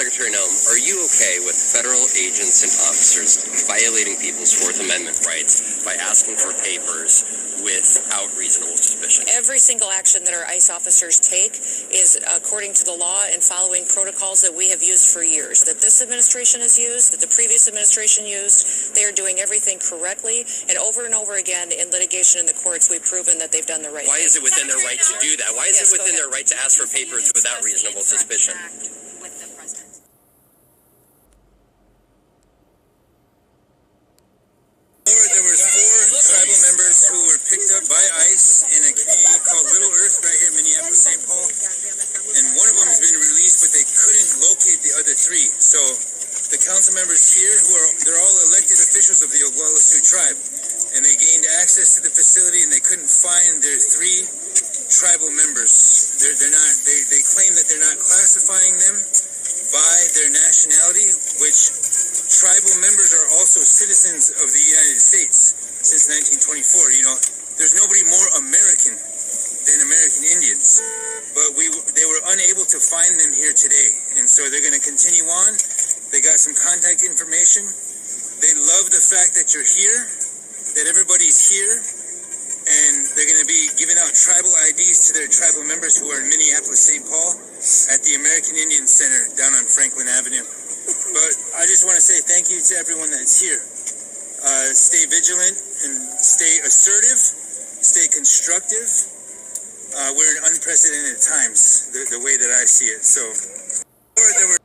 Secretary Nelm, are you okay with federal agents and officers violating people's Fourth Amendment rights by asking for papers without reasonable suspicion? Every single action that our ICE officers take is according to the law and following protocols that we have used for years, that this administration has used, that the previous administration used. They are doing everything correctly, and over again in litigation in the courts, we've proven that they've done the right thing. Why is it within their right to do that? Why is it within their right to ask for papers without reasonable suspicion? With the president. There was 4 tribal members who were picked up by ICE in a community called Little Earth right here in Minneapolis, St. Paul. And one of them has been released, but they couldn't locate the other 3. So the council members here, they're all elected officials of the Oglala Sioux tribe. And they gained access to the facility and they couldn't find their 3 tribal members. They claim that they're not classifying them by their nationality, which tribal members are also citizens of the United States since 1924. You know, there's nobody more American than American Indians. But they were unable to find them here today. And so they're going to continue on. They got some contact information. They love the fact that you're here, that everybody's here. And they're going to be giving out tribal IDs to their tribal members who are in Minneapolis, St. Paul, at the American Indian Center down on Franklin Avenue. But I just want to say thank you to everyone that's here. Stay vigilant and stay assertive, stay constructive. We're in unprecedented times, the way that I see it. So, there were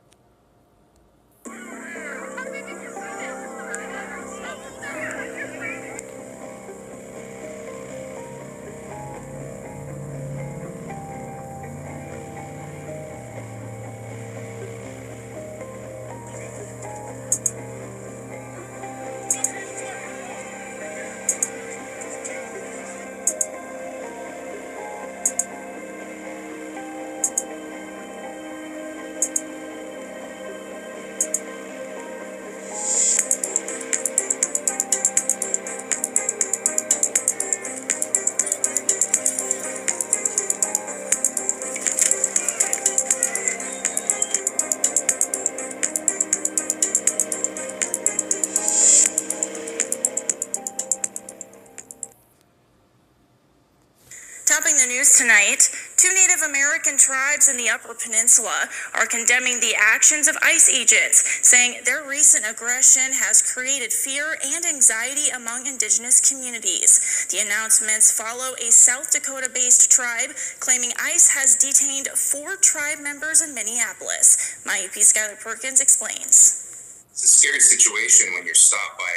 Topping the news tonight, 2 Native American tribes in the Upper Peninsula are condemning the actions of ICE agents, saying their recent aggression has created fear and anxiety among indigenous communities. The announcements follow a South Dakota-based tribe claiming ICE has detained 4 tribe members in Minneapolis. My UP Skylar Perkins explains. It's a scary situation when you're stopped by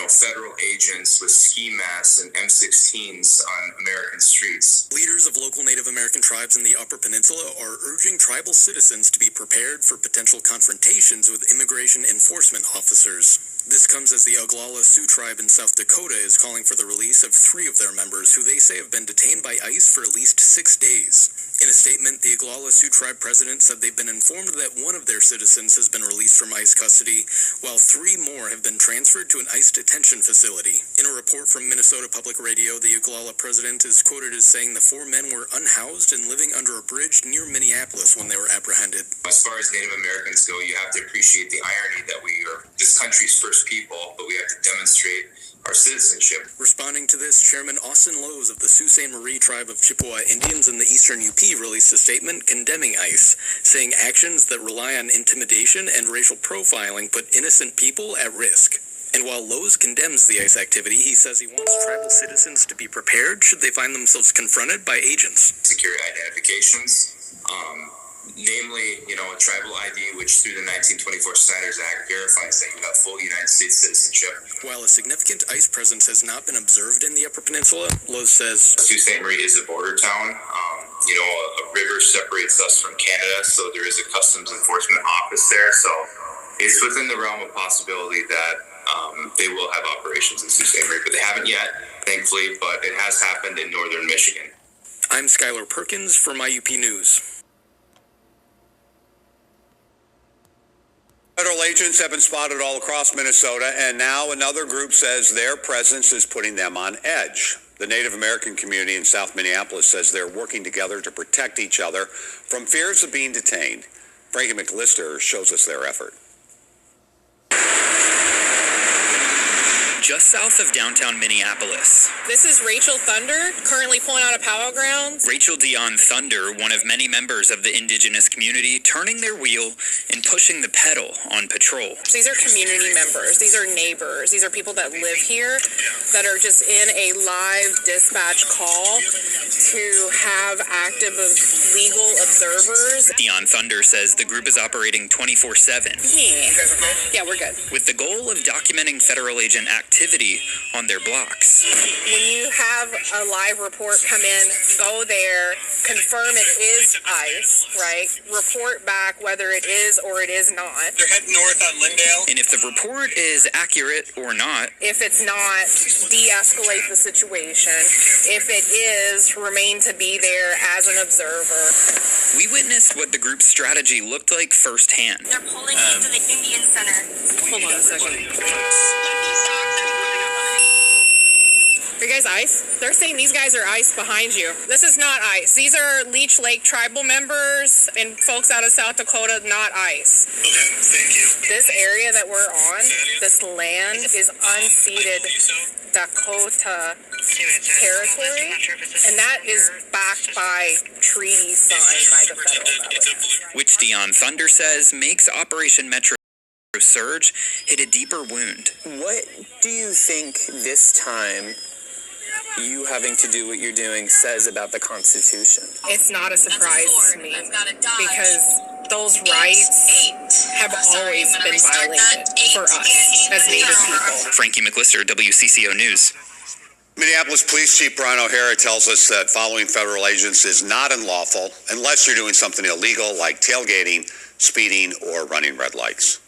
federal agents with ski masks and M16s on American streets. Leaders of local Native American tribes in the Upper Peninsula are urging tribal citizens to be prepared for potential confrontations with immigration enforcement officers. This comes as the Oglala Sioux tribe in South Dakota is calling for the release of 3 of their members who they say have been detained by ICE for at least 6 days. In a statement, the Oglala Sioux tribe president said they've been informed that one of their citizens has been released from ICE custody, while 3 more have been transferred to an ICE detention facility. In a report from Minnesota Public Radio, the Oglala president is quoted as saying the 4 men were unhoused and living under a bridge near Minneapolis when they were apprehended. As far as Native Americans go, you have to appreciate the irony that we are this country's first people, but we have to demonstrate our citizenship. Responding to this, Chairman Austin Lowe's of the Sault Ste. Marie tribe of Chippewa Indians in the eastern UP released a statement condemning ICE, saying actions that rely on intimidation and racial profiling put innocent people at risk. And while Lowe's condemns the ICE activity, he says he wants tribal citizens to be prepared should they find themselves confronted by agents. Security identifications, namely, a tribal ID, which through the 1924 Snyder's Act verifies that you have full United States citizenship. While a significant ICE presence has not been observed in the Upper Peninsula, Lowe's says Sault Ste. Marie is a border town. A river separates us from Canada, so there is a customs enforcement office there. So it's within the realm of possibility that they will have operations in Sault Ste. Marie, but they haven't yet, thankfully, but it has happened in northern Michigan. I'm Skylar Perkins for my UP News. Federal agents have been spotted all across Minnesota, and now another group says their presence is putting them on edge. The Native American community in South Minneapolis says they're working together to protect each other from fears of being detained. Frankie McLister shows us their effort. Just south of downtown Minneapolis. This is Rachel Thunder, currently pulling out of Powwow Grounds. Rachel Dion Thunder, one of many members of the indigenous community, turning their wheel and pushing the pedal on patrol. These are community members. These are neighbors. These are people that live here that are just in a live dispatch call to have active legal observers. Dion Thunder says the group is operating 24/7. Yeah, we're good. With the goal of documenting federal agent activity on their blocks. When you have a live report come in, go there, confirm it is ICE, right? Report back whether it is or it is not. They're heading north on Lindale. And if the report is accurate or not, If it's not, de-escalate the situation. If it is, remain to be there as an observer. we witnessed what the group's strategy looked like firsthand. They're pulling into the Indian Center. Hold on a second. Are you guys ICE? They're saying these guys are ICE behind you. This is not ICE. These are Leech Lake tribal members and folks out of South Dakota, not ICE. Okay, thank you. This area that we're on, this land is unceded Dakota territory, and that is backed by treaties signed by the federal government. Which Dion Thunder says makes Operation Metro Surge hit a deeper wound. What do you think this time you having to do what you're doing says about the Constitution? It's not a surprise to me because those rights have always been violated for us as Native people. Frankie McLister, WCCO News. Minneapolis Police Chief Brian O'Hara tells us that following federal agents is not unlawful unless you're doing something illegal like tailgating, speeding, or running red lights.